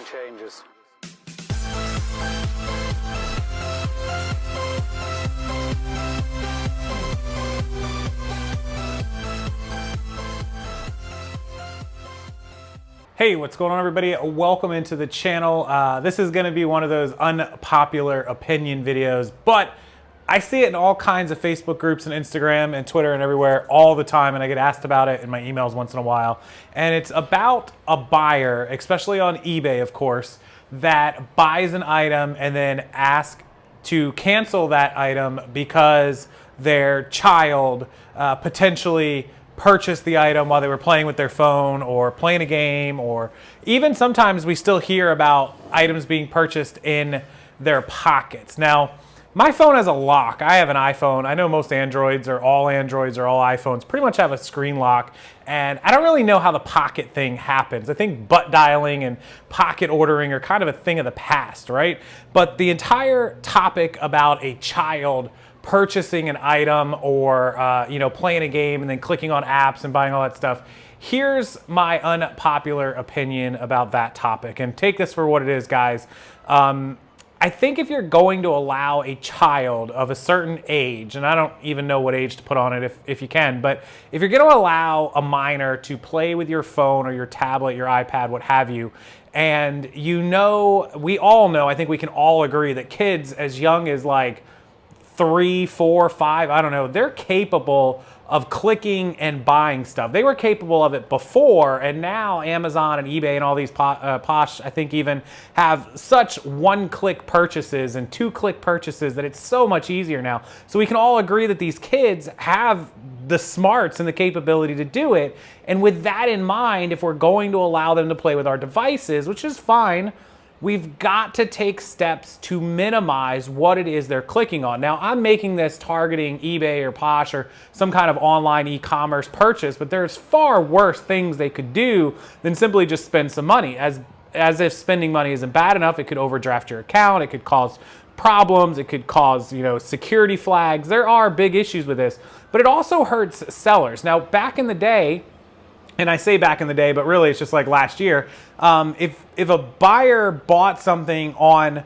changes. Hey, what's going on, everybody? Welcome into the channel. This is gonna be one of those unpopular opinion videos, but I see it in all kinds of Facebook groups and Instagram and Twitter and everywhere all the time, and I get asked about it in my emails once in a while. And it's about a buyer, especially on eBay, of course, that buys an item and then asks to cancel that item because their child potentially purchased the item while they were playing with their phone or playing a game, or even sometimes we still hear about items being purchased in their pockets. Now, my phone has a lock. I have an iPhone. I know most Androids or all iPhones pretty much have a screen lock, and I don't really know how the pocket thing happens. I think butt dialing and pocket ordering are kind of a thing of the past, right? But the entire topic about a child purchasing an item or playing a game and then clicking on apps and buying all that stuff. Here's my unpopular opinion about that topic, and take this for what it is, guys. I think if you're going to allow a child of a certain age, and I don't even know what age to put on it if you can, but if you're going to allow a minor to play with your phone or your tablet, your iPad, what have you, and we all know, I think we can all agree that kids as young as like 3, 4, 5, I don't know, they're capable of clicking and buying stuff. They were capable of it before, and now Amazon and eBay and all these posh, I think, even have such one-click purchases and two-click purchases that it's so much easier now. So we can all agree that these kids have the smarts and the capability to do it. And with that in mind, if we're going to allow them to play with our devices, which is fine, we've got to take steps to minimize what it is they're clicking on. Now, I'm making this targeting eBay or Posh or some kind of online e-commerce purchase, but there's far worse things they could do than simply just spend some money. As if spending money isn't bad enough, it could overdraft your account, it could cause problems, it could cause, security flags. There are big issues with this, but it also hurts sellers. Now, back in the day, and I say back in the day, but really it's just like last year, if a buyer bought something on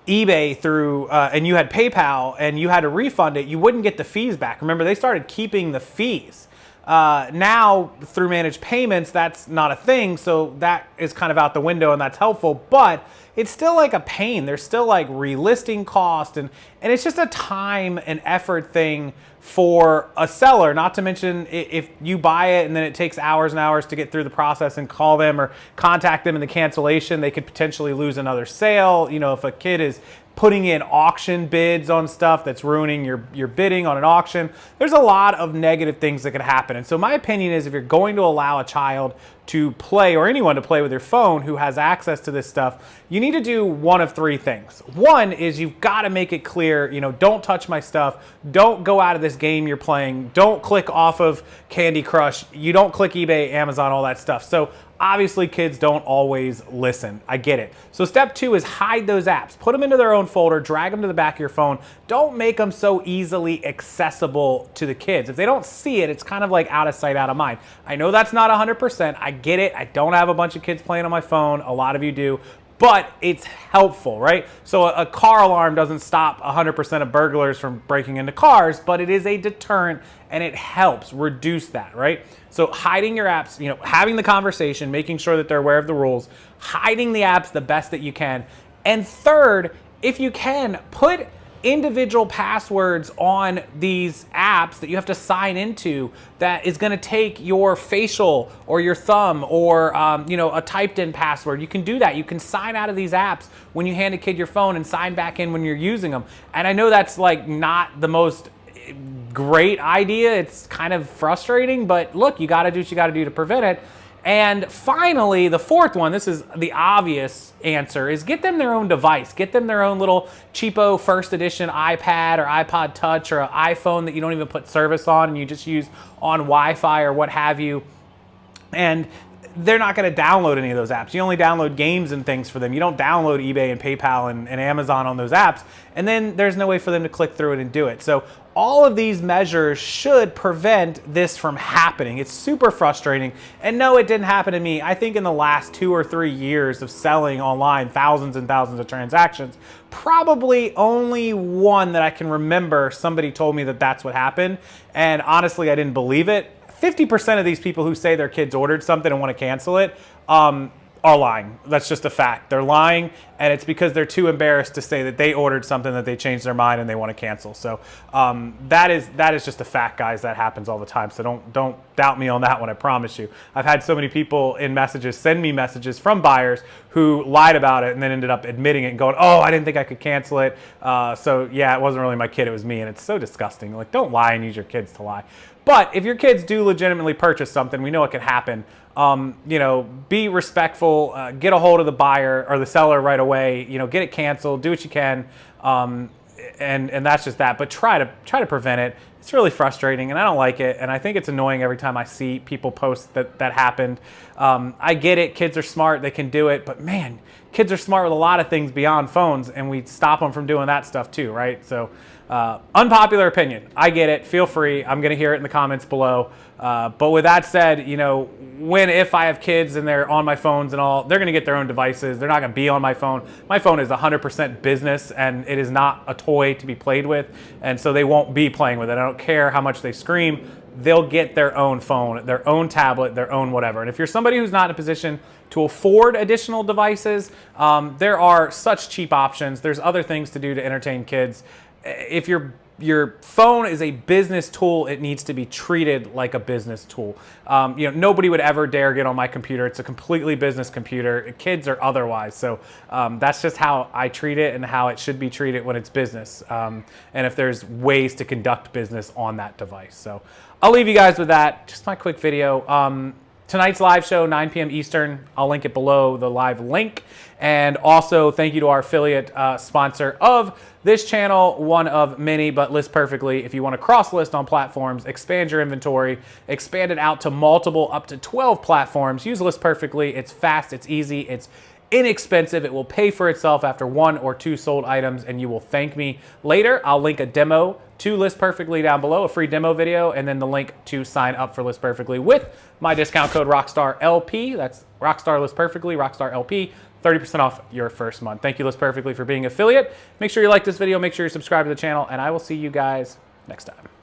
eBay through, and you had PayPal and you had to refund it, you wouldn't get the fees back. Remember, they started keeping the fees. Now, through managed payments, that's not a thing, so that is kind of out the window, and that's helpful, but it's still like a pain. There's still like relisting cost, and it's just a time and effort thing for a seller, not to mention if you buy it and then it takes hours and hours to get through the process and call them or contact them in the cancellation, they could potentially lose another sale. If a kid is putting in auction bids on stuff that's ruining your bidding on an auction, there's a lot of negative things that could happen. And so my opinion is, if you're going to allow a child to play, or anyone to play with your phone who has access to this stuff, you need to do one of three things. One is you've got to make it clear, don't touch my stuff, don't go out of this game you're playing, don't click off of Candy Crush, you don't click eBay, Amazon, all that stuff. So obviously kids don't always listen. I get it. So step 2 is hide those apps. Put them into their own folder, drag them to the back of your phone. Don't make them so easily accessible to the kids. If they don't see it, it's kind of like out of sight, out of mind. I know that's not 100%. I get it. I don't have a bunch of kids playing on my phone. A lot of you do. But it's helpful, right? So a car alarm doesn't stop 100% of burglars from breaking into cars, but it is a deterrent, and it helps reduce that, right? So hiding your apps, having the conversation, making sure that they're aware of the rules, hiding the apps the best that you can. And third, if you can, put individual passwords on these apps that you have to sign into that is going to take your facial or your thumb or a typed in password. You can do that. You can sign out of these apps when you hand a kid your phone and sign back in when you're using them. And I know that's like not the most great idea. It's kind of frustrating, but look, you got to do what you got to do to prevent it. And finally, the fourth one, this is the obvious answer, is get them their own device. Get them their own little cheapo first edition iPad or iPod Touch or an iPhone that you don't even put service on and you just use on Wi-Fi or what have you. And they're not going to download any of those apps. You only download games and things for them. You don't download eBay and PayPal and Amazon on those apps, and then there's no way for them to click through it and do it. So all of these measures should prevent this from happening. It's super frustrating. And no, it didn't happen to me. I think in the last 2 or 3 years of selling online, thousands and thousands of transactions, probably only one that I can remember somebody told me that that's what happened. And honestly, I didn't believe it. 50% of these people who say their kids ordered something and want to cancel it are lying. That's just a fact. They're lying, and it's because they're too embarrassed to say that they ordered something that they changed their mind and they want to cancel. So that is just a fact, guys. That happens all the time. So don't doubt me on that one. I promise you. I've had so many people in messages send me messages from buyers who lied about it and then ended up admitting it and going, "Oh, I didn't think I could cancel it. So yeah, it wasn't really my kid. It was me." And it's so disgusting. Like, don't lie and use your kids to lie. But if your kids do legitimately purchase something, we know it can happen. You know, be respectful, get a hold of the buyer or the seller right away, you know, get it canceled, do what you can. And that's just that, but try to prevent it. It's really frustrating and I don't like it. And I think it's annoying every time I see people post that happened. I get it. Kids are smart. They can do it, but man, kids are smart with a lot of things beyond phones, and we stop them from doing that stuff too. Right. So, unpopular opinion. I get it. Feel free. I'm going to hear it in the comments below. But with that said, you know, if I have kids and they're on my phones and all, they're going to get their own devices. They're not going to be on my phone. My phone is 100% business, and it is not a toy to be played with. And so they won't be playing with it. I don't care how much they scream. They'll get their own phone, their own tablet, their own whatever. And if you're somebody who's not in a position to afford additional devices, there are such cheap options. There's other things to do to entertain kids. If your phone is a business tool, it needs to be treated like a business tool. You know, nobody would ever dare get on my computer. It's a completely business computer, kids or otherwise. So that's just how I treat it and how it should be treated when it's business. And if there's ways to conduct business on that device. So I'll leave you guys with that. Just my quick video. Tonight's live show, 9 p.m. Eastern. I'll link it below, the live link. And also, thank you to our affiliate sponsor of this channel, one of many, but List Perfectly. If you want to cross-list on platforms, expand your inventory, expand it out to multiple, up to 12 platforms, use List Perfectly. It's fast, it's easy, it's inexpensive. It will pay for itself after 1 or 2 sold items, and you will thank me later. I'll link a demo to List Perfectly down below, a free demo video, and then the link to sign up for List Perfectly with my discount code ROCKSTARLP. That's Rockstar List Perfectly, ROCKSTARLP, 30% off your first month. Thank you, List Perfectly, for being an affiliate. Make sure you like this video, make sure you subscribe to the channel, and I will see you guys next time.